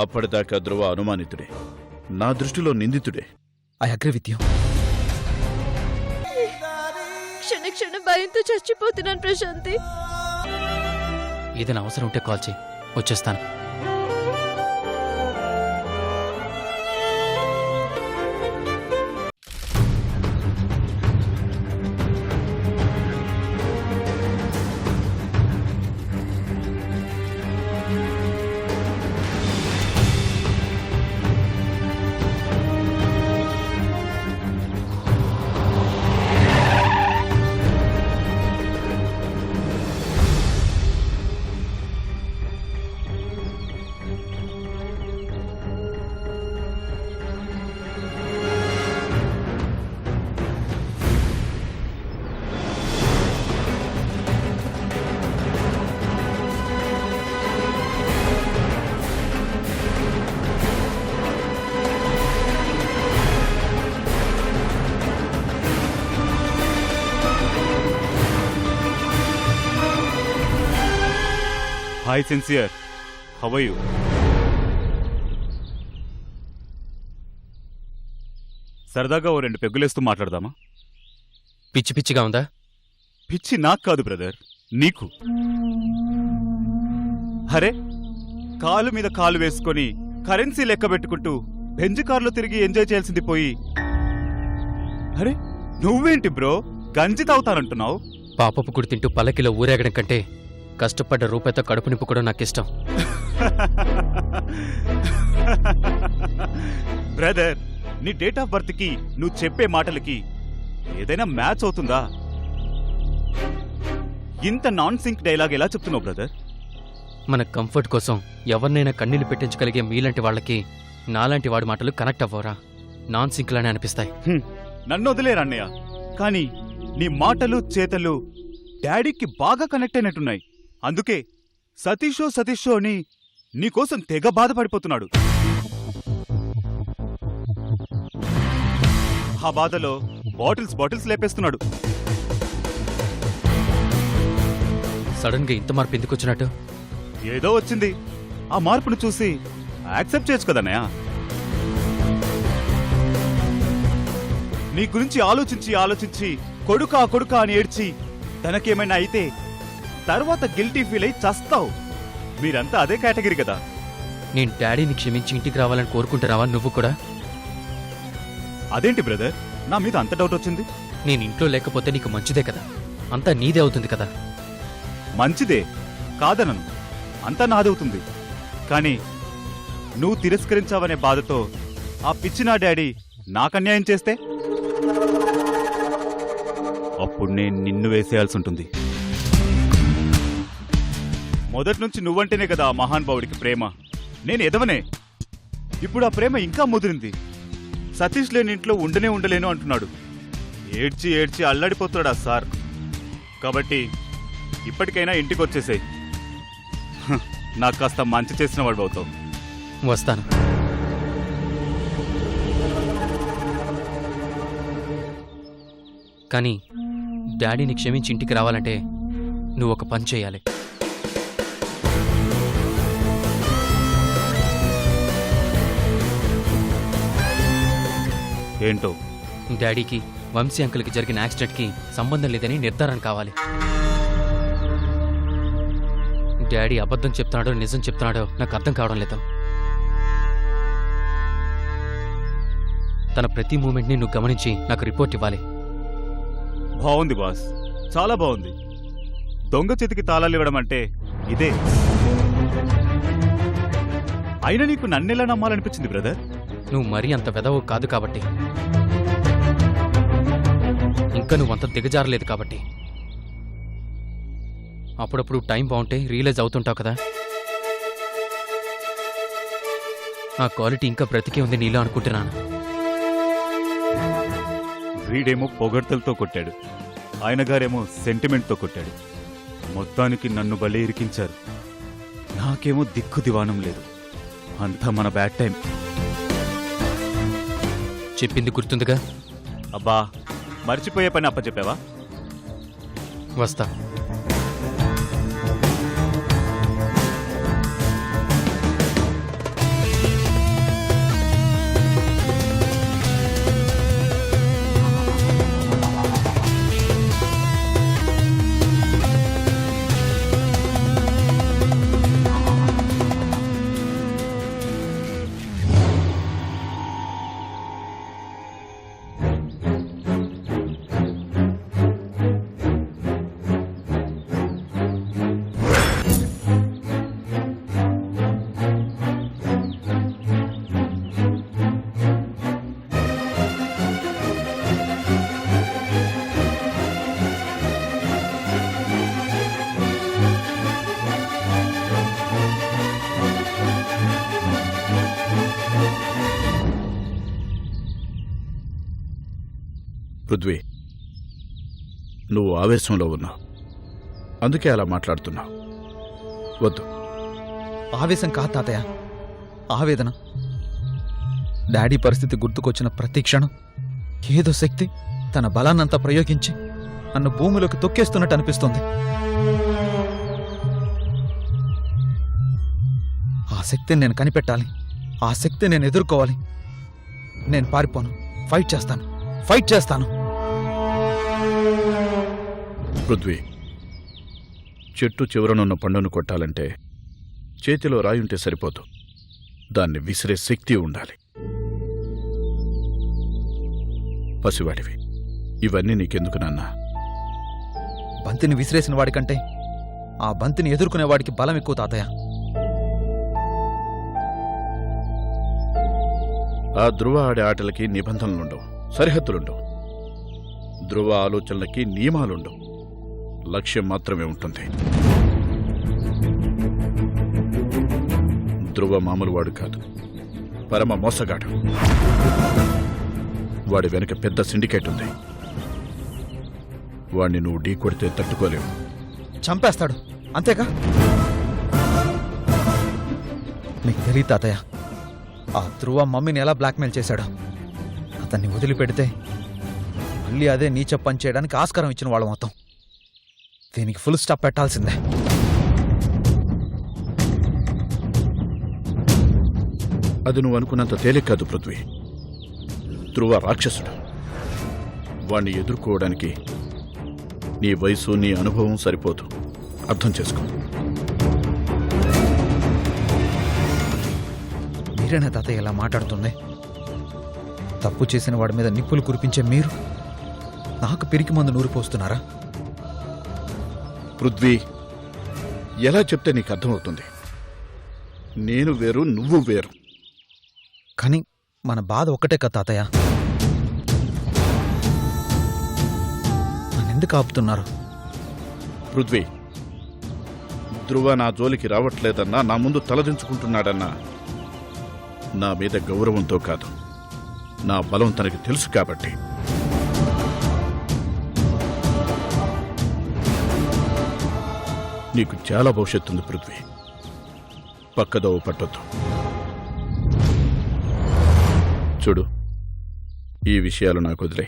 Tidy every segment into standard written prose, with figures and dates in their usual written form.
అప్పటిదాకా ధ్రువ అనుమానితుడే, నా దృష్టిలో నిందితుడే. I agree with you. క్షణ క్షణ భయంతో చచ్చిపోతున్నాను ప్రశాంతి. ఏదైనా అవసరం ఉంటే కాల్ చేయి, వచ్చేస్తాను. Hi sincere, how are you? సరదాగా ఓ 2 పెగ్గులేస్తూ మాట్లాడదామా? పిచ్చి పిచ్చిగా ఉందా? పిచ్చి నాకు కాదు బ్రదర్, నీకు. అరే, కాలు మీద కాలు వేసుకొని కరెన్సీ లెక్క పెట్టుకుంటూ బెంజ్ కార్లో తిరిగి ఎంజాయ్ చేయాల్సింది పోయి, అరే నువ్వేంటి బ్రో గంజి తాగుతానంటున్నావు? పాపపు గుడి తింటూ పల్లకిలో ఊరేగడం కంటే కష్టపడ్డ రూపాయితో కడుపు నింపుకోవడం నాకిష్టం. బ్రదర్, నీ డేట్ ఆఫ్ బర్త్ కి నువ్వు చెప్పే మాటలకి ఏదైనా మ్యాచ్ అవుతుందా? ఇంత నాన్ సింక్ డైలాగ్ ఎలా చెప్తున్నావు బ్రదర్? మన కంఫర్ట్ కోసం ఎవరినైనా కన్నీళ్లు పెట్టించగలిగే మీలాంటి వాళ్ళకి నాలాంటి వాడి మాటలు కనెక్ట్ అవ్వరా? నాన్ సింక్ లానే అనిపిస్తాయి. నన్ను వదిలేరన్నయ్య, కానీ నీ మాటలు చేతలు డాడీకి బాగా కనెక్ట్ అయినట్టున్నాయి. అందుకే సతీషో సతీషో అని నీకోసం తెగ బాధపడిపోతున్నాడు. ఆ బాధలో బాటిల్స్ లేపేస్తున్నాడు. సడన్ గా ఇంత మార్పు ఎందుకు వచ్చినట్టు? ఏదో వచ్చింది. ఆ మార్పును చూసి యాక్సెప్ట్ చేయొచ్చు కదన్నయ్య. నీ గురించి ఆలోచించి కొడుకా అని ఏడ్చి తనకేమైనా అయితే తర్వాత గిల్టీ ఫీల్ అయి చస్తావు. మీరంతా అదే కేటగిరీ కదా. నేను డాడీని క్షమించి ఇంటికి రావాలని కోరుకుంటున్నావా నువ్వు కూడా? అదేంటి బ్రదర్, నా మీద అంత డౌట్ వచ్చింది? నేను ఇంట్లో లేకపోతే నీకు మంచిదే కదా, అంతా నీదే అవుతుంది కదా. మంచిదే కాదనను, అంతా నాదవుతుంది. కానీ నువ్వు తిరస్కరించావనే బాధతో ఆ పిచ్చి నా డాడీ నాకన్యాయం చేస్తే అప్పుడు నేను నిన్ను వేసేయాల్సి ఉంటుంది. మొదటి నుంచి నువ్వంటేనే కదా ఆ మహానుభావుడికి ప్రేమ. నేను ఎదవనే. ఇప్పుడు ఆ ప్రేమ ఇంకా ముదిరింది. సతీష్ లేని ఇంట్లో ఉండలేను అంటున్నాడు. ఏడ్చి అల్లాడిపోతాడు ఆ సార్. కాబట్టి ఇప్పటికైనా ఇంటికి వచ్చేసేయ్. నాకు కాస్త మంచి చేసిన వాడు అవుతావు. వస్తాను. కానీ డాడీని క్షమించి ఇంటికి రావాలంటే నువ్వు ఒక పని చేయాలి. ఏంటో? డాడీకి వంశీ అంకుల్కి జరిగిన యాక్సిడెంట్కి సంబంధం లేదని నిర్ధారణ కావాలి. డాడీ అబద్ధం చెప్తున్నాడో నిజం చెప్తున్నాడో నాకు అర్థం కావడం లేదు. తన ప్రతి మూమెంట్ని నువ్వు గమనించి నాకు రిపోర్ట్ ఇవ్వాలి. బాగుంది బాస్, చాలా బాగుంది. దొంగ చేతికి తాళాలు ఇవ్వడం అంటే ఇదే. అయినా నీకు నన్నెలా నమ్మాలనిపించింది బ్రదర్? నువ్వు మరీ అంత వెదవు కాదు కాబట్టి, ఇంకా నువ్వంత దిగజారలేదు కాబట్టి. అప్పుడప్పుడు టైం బాగుంటే రియలైజ్ అవుతుంటావు కదా. ఆ క్వాలిటీ ఇంకా బ్రతికే ఉంది నీలో అనుకుంటున్నాను. వీడేమో పొగడ్తలతో కొట్టాడు, ఆయన గారేమో సెంటిమెంట్తో కొట్టాడు. మొత్తానికి నన్ను భలే ఇరికించారు. నాకేమో దిక్కు దివానం లేదు. అంతా మన బ్యాడ్ టైం. చెప్పింది గుర్తుందిగా? అబ్బా, మర్చిపోయే పని అప్పచెప్పావా? వస్తా. పృథ్వీ, నువ్వు ఆవేశంలో ఉన్నావు, అందుకే అలా మాట్లాడుతున్నావు. వద్దు. ఆవేశం కాదు తాతయ్య, ఆవేదన. డాడీ పరిస్థితి గుర్తుకొచ్చిన ప్రతి క్షణం ఏదో శక్తి తన బలాన్నంతా ప్రయోగించి నన్ను భూమిలోకి తొక్కేస్తున్నట్టు అనిపిస్తుంది. ఆ శక్తిని నేను కనిపెట్టాలి, ఆ శక్తిని నేను ఎదుర్కోవాలి. నేను పారిపోను, ఫైట్ చేస్తాను. పృథ్వీ, చెట్టు చివరనున్న పండును కొట్టాలంటే చేతిలో రాయుంటే సరిపోదు, దాన్ని విసిరే శక్తి ఉండాలి. పసివాడివి, ఇవన్నీ నీకెందుకు నాన్నా? బంతిని విసిరేసిన వాడికంటే ఆ బంతిని ఎదుర్కొనేవాడికి బలం ఎక్కువ తాతయ్య. ఆ ధ్రువ ఆడే ఆటలకి నిబంధనలుండవు, సరిహద్దులుండవు. ధ్రువ ఆలోచనలకి నియమాలుండవు, లక్ష్యం మాత్రమే ఉంటుంది. ధ్రువ మామూలు వాడు కాదు, పరమ మోసగాడు. వాడి వెనక పెద్ద సిండికేట్ ఉంది. వాణ్ణి నువ్వు ఢీ కొడితే తట్టుకోలేవు. చంపేస్తాడు, అంతేగా? నీకు తెలియదు తాతయ్య, ఆ ధ్రువ మమ్మీని ఎలా బ్లాక్మెయిల్ చేశాడో. అతన్ని వదిలిపెడితే మళ్ళీ అదే నీచ పని చేయడానికి ఆస్కారం ఇచ్చిన వాళ్ళం మొత్తం. దీనికి ఫుల్ స్టాప్ పెట్టాల్సిందే. అది నువ్వు అనుకున్నంత తేలిక కాదు పృథ్వీ. ధ్రువ రాక్షసుడు. వాణ్ణి ఎదుర్కోవడానికి నీ వయసు, నీ అనుభవం సరిపోదు. అర్థం చేసుకో. మీరేనా తాతయ్య ఇలా మాట్లాడుతుంది? తప్పు చేసిన వాడి మీద నిప్పులు కురిపించే మీరు నాకు పిరికి మందు నూరి పోస్తున్నారా? పృథ్వీ, ఎలా చెప్తే నీకు అర్థమవుతుంది? నేను వేరు, నువ్వు వేరు. కానీ మన బాధ ఒక్కటే కదా తాతయ్య. నన్నెందుకు ఆపుతున్నారు? పృథ్వీ, ధ్రువ నా జోలికి రావట్లేదన్నా, నా ముందు తలదించుకుంటున్నాడన్నా నా మీద గౌరవంతో కాదు, నా బలం తనకి తెలుసు కాబట్టి. నీకు చాలా భవిష్యత్తు ఉంది పృథ్వీ, పక్కదోవ పట్టొద్దు. చూడు, ఈ విషయాలు నాకు వదిలే.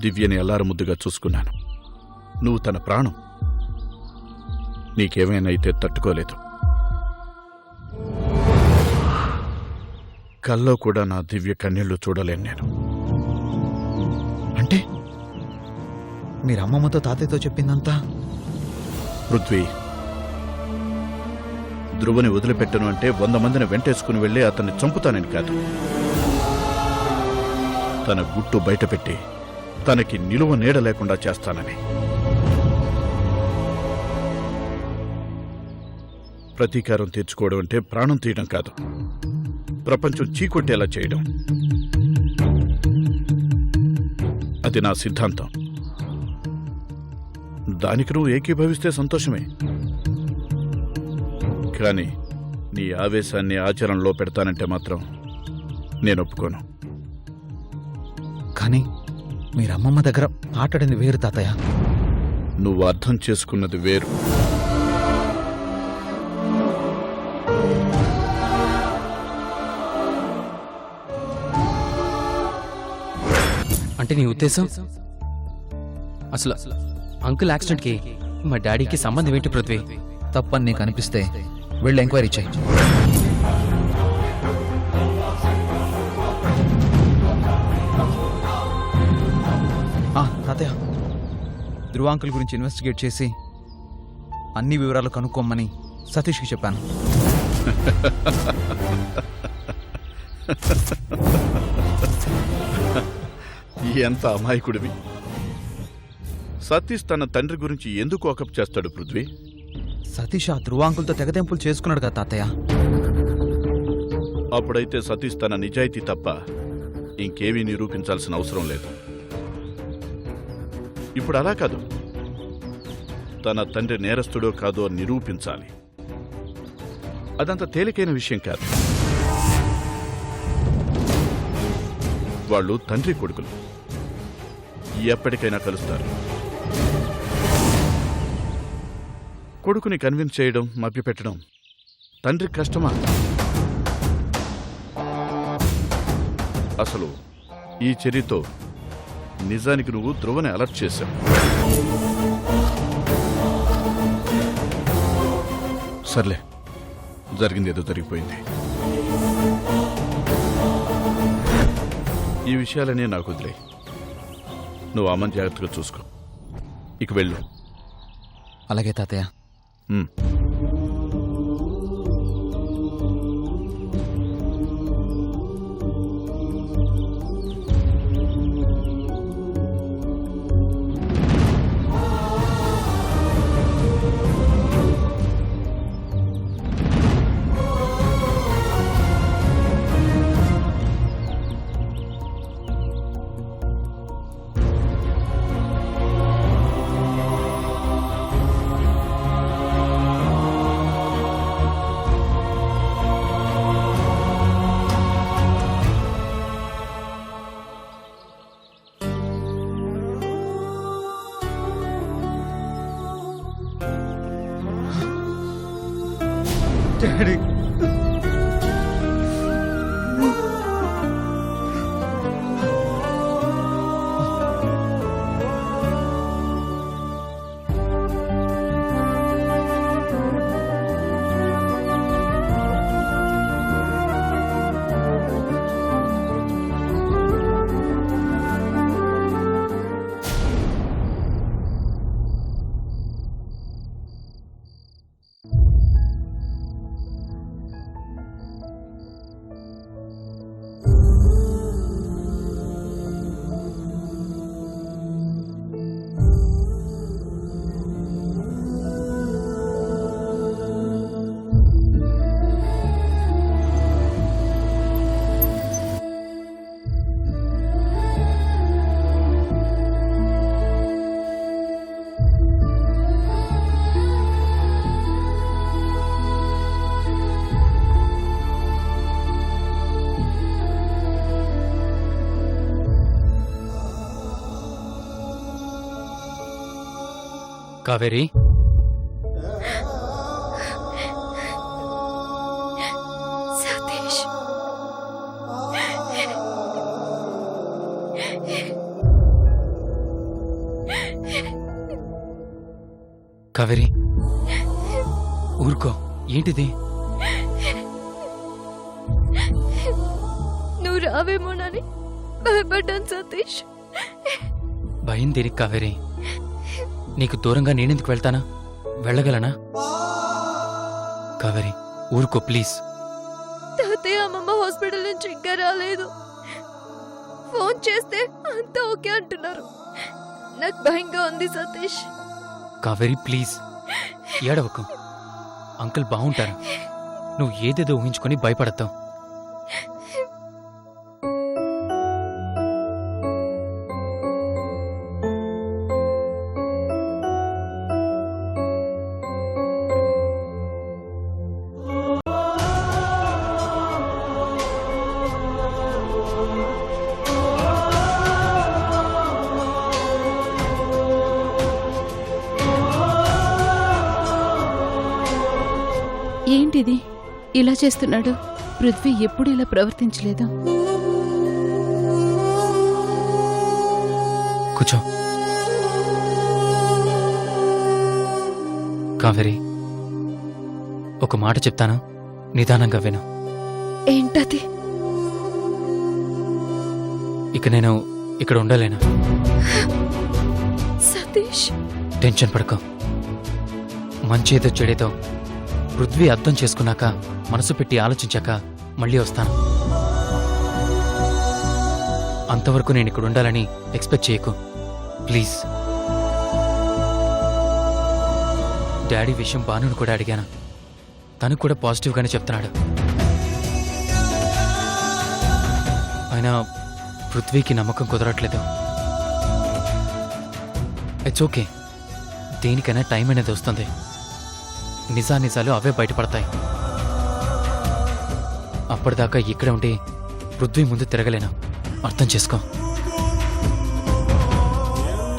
దివ్యని అల్లారు ముద్దుగా చూసుకున్నాను. నువ్వు తన ప్రాణం. నీకేమైనా అయితే తట్టుకోలేదు. కల్లో కూడా నా దివ్య కన్నీళ్లు చూడలేను నేను. అంటే మీరు అమ్మమ్మతో తాతయ్యతో చెప్పిందంతా? పృథ్వీ, ధ్రువని వదిలిపెట్టను అంటే 100 మందిని వెంటేసుకుని వెళ్ళి అతన్ని చంపుతానని కాదు. తన గుట్టు బయటపెట్టి తనకి నిలువ నీడ లేకుండా చేస్తానని. ప్రతీకారం తీర్చుకోవడం అంటే ప్రాణం తీయడం కాదు, ప్రపంచం చీకొట్టేలా చేయడం. అది నా సిద్ధాంతం. దానికి నువ్వు ఏకీభవిస్తే సంతోషమే. కానీ నీ ఆవేశాన్ని ఆచరణలో పెడతానంటే మాత్రం నేను ఒప్పుకోను. కానీ మీరు అమ్మమ్మ దగ్గర మాట్లాడింది వేరు తాతయ్య. నువ్వు అర్థం చేసుకున్నది వేరు. అంటే నీ ఉద్దేశం అసలు అంకుల్ యాక్సిడెంట్కి మా డాడీకి సంబంధం ఏంటి పృథ్వీ? తప్పని నీకు అనిపిస్తే వెళ్ళి ఎంక్వైరీ చేయి. తాతయ్య, ధ్రువ అంకుల్ గురించి ఇన్వెస్టిగేట్ చేసి అన్ని వివరాలు కనుక్కోమని సతీష్కి చెప్పాను. ఎంత అమాయకుడివి. సతీష్ తన తండ్రి గురించి ఎందుకు వాకప్ చేస్తాడు పృథ్వీ? సతీష్ ఆ ధ్రువ అంకుల్తో తెగదెంపులు చేసుకున్నాడు కదా తాతయ్య. అప్పుడైతే సతీష్ తన నిజాయితీ తప్ప ఇంకేమీ నిరూపించాల్సిన అవసరం లేదు. ఇప్పుడు అలా కాదు, తన తండ్రి నేరస్తుడో కాదో నిరూపించాలి. అదంత తేలికైన విషయం కాదు. వాళ్ళు తండ్రి కొడుకులు, ఎప్పటికైనా కలుస్తారు. కొడుకుని కన్విన్స్ చేయడం, మభ్యపెట్టడం తండ్రి కష్టమా? అసలు ఈ చర్యతో నిజానికి నువ్వు ధ్రువని అలర్ట్ చేశావు. సర్లే, జరిగింది ఏదో జరిగిపోయింది. ఈ విషయాలనే నాకు వదిలే. నువ్వు అమ్మని జాగ్రత్తగా చూసుకో. ఇక వెళ్ళు. అలాగే తాతయ్య. ఉమ్. డాడీ, కావేరి, సతీష్, కావేరి, ఊరుకో. ఏంటిది? నువ్వు రావేమోనని భయపడ్డాను సతీష్. భయం దేనికి కావేరి? నీకు దూరంగా నేనెందుకు వెళ్తానా? వెళ్ళగలనా? కావేరి, ఊరుకో ప్లీజ్. తాతయ్య అమ్మమ్మ హాస్పిటల్ నుంచి ఇంకా రాలేదు. ఫోన్ చేస్తే అంతా ఓకే అంటున్నారు. నాకు భయంగా ఉంది సతీష్. కావేరి ప్లీజ్, ఏడవకు. అంకుల్ బాగుంటారు. నువ్వు ఏదేదో ఊహించుకొని భయపడతావు. ఏంటిది ఇలా చేస్తున్నాడు? పృథ్వీ ఎప్పుడు ఇలా ప్రవర్తించలేదు. కూర్చో. కావేరి, ఒక మాట చెప్తాను, నిదానంగా విను. ఏంటది? ఇక నేను ఇక్కడ ఉండలేను. సతీష్, టెన్షన్ పడుకో. మంచేదో చెడేదో పృథ్వీ అర్థం చేసుకున్నాక, మనసు పెట్టి ఆలోచించాక మళ్ళీ వస్తాను. అంతవరకు నేను ఇక్కడ ఉండాలని ఎక్స్పెక్ట్ చేయకు ప్లీజ్. డాడీ విషయం బానుని కూడా అడిగాను. తను కూడా పాజిటివ్గానే చెప్తున్నాడు. అయినా పృథ్వీకి నమ్మకం కుదరట్లేదు. It's okay. దేనికైనా టైం అనేది వస్తుంది. నిజానిజాలు అవే బయటపడతాయి. అప్పటిదాకా ఇక్కడే ఉండి పృథ్వీ ముందు తిరగలేను. అర్థం చేసుకో.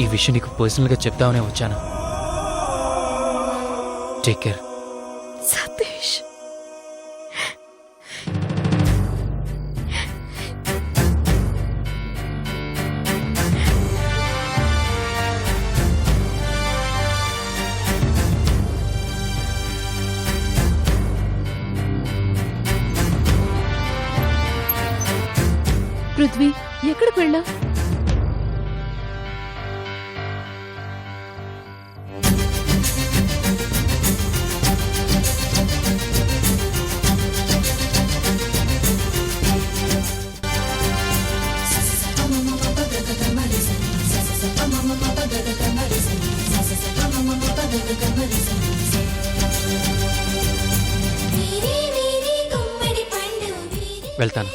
ఈ విషయం నీకు పర్సనల్గా చెప్తామనే వచ్చాను. Take care. సతీష్, పృథ్వీ, ఎక్కడికి వెళ్ళా? వెళ్తాను.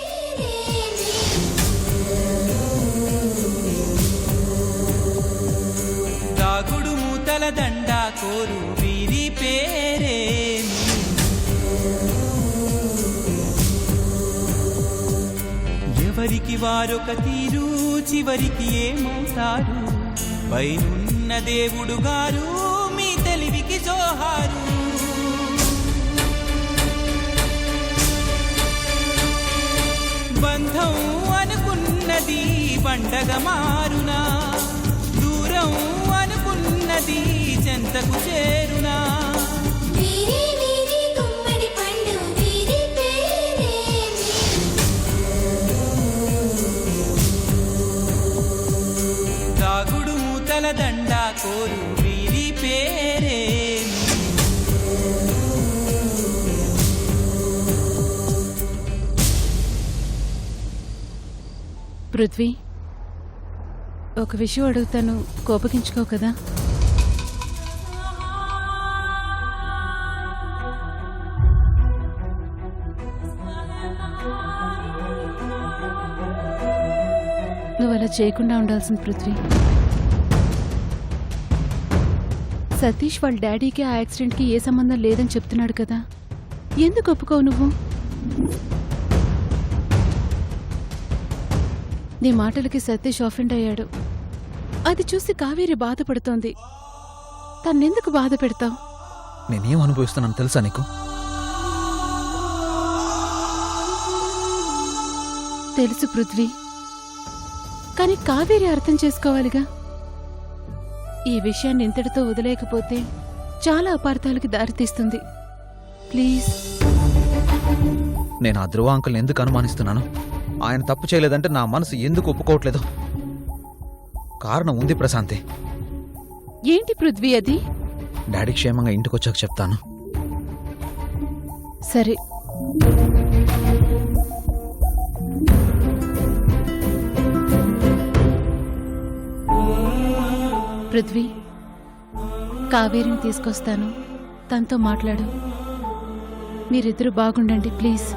దాగుడు మూతల దండ కోరు వీరి పేరేమి? ఎవరికి వారొక తీరు, చివరికి ఏమవుతారు? పైనున్న దేవుడు గారు మీ తెలివికి జోహారు. బంధం అనుకున్నది పండగ మారునా, దూరం అనుకున్నది చెంతకు చేరునా? దాగుడు మూతల దండ కోరు వీరి పేరేమి? పృథ్వీ, ఒక విషయం అడుగుతాను, కోపగించుకో కదా. నువ్వు అలా చేయకుండా ఉండాల్సింది పృథ్వీ. సతీష్ వాళ్ళ డాడీకి ఆ యాక్సిడెంట్కి ఏ సంబంధం లేదని చెప్తున్నాడు కదా, ఎందుకు ఒప్పుకోవు నువ్వు? నీ మాటలకి సతీష్ ఆఫెండ్ అయ్యాడు. అది చూసి కావేరి బాధపడుతోంది. తన్నెందుకు బాధ పెడతావు? నేనేం అనుభవిస్తున్నాను తెలుసా నీకు? తెలుసు పృథ్వీ, కానీ కావేరి అర్థం చేసుకోవాలిగా. ఈ విషయాన్ని ఇంతటితో వదిలేకపోతే చాలా అపార్థాలకి దారితీస్తుంది. ప్లీజ్. నేను ఆ ధ్రువ అంకుల్ని ఎందుకు అనుమానిస్తున్నాను? ఆయన తప్పు చేయలేదంటే నా మనసు ఎందుకు ఒప్పుకోవట్లేదు? కారణం ఉంది ప్రశాంతి. ఏంటి పృథ్వీ అది? డాడీ క్షేమంగా ఇంటికొచ్చాక చెప్తాను. సరే. పృథ్వీ, కావేరిని తీసుకొస్తాను, తనతో మాట్లాడు. మీరిద్దరూ బాగుండండి ప్లీజ్.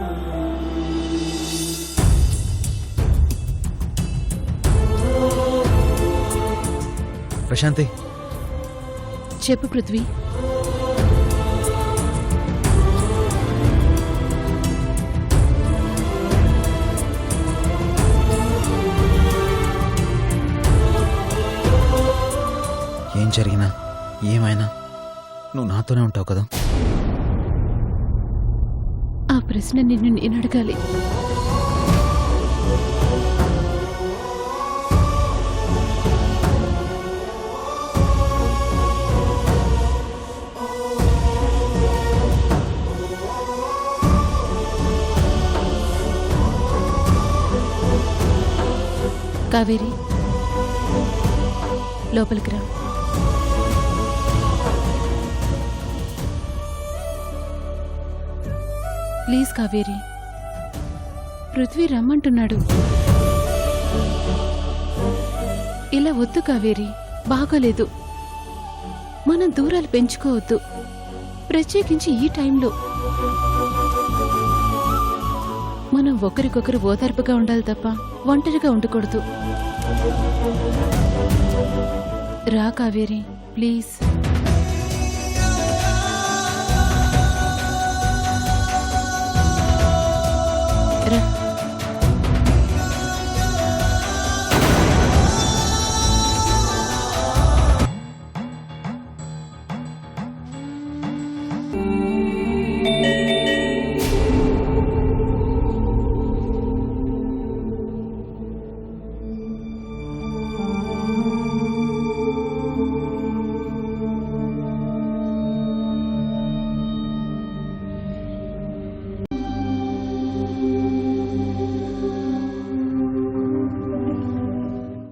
ప్రశాంతి, చెప్పు పృథ్వీ. ఏం జరిగినా ఏమైనా నువ్వు నాతోనే ఉంటావు కదా? ఆ ప్రశ్న నిన్ను నేను అడగాలి. కావేరి, లోపలికి రా. ప్లీజ్ కావేరి, పృథ్వీ రమ్మంటున్నాడు. ఇలా వద్దు కావేరి, బాగోలేదు. మనం దూరాలు పెంచుకోవద్దు, ప్రత్యేకించి ఈ టైంలో. మనం ఒకరికొకరు ఓదార్పుగా ఉండాలి తప్ప ఒంటరిగా ఉండకూడదు. రా కావేరి, ప్లీజ్.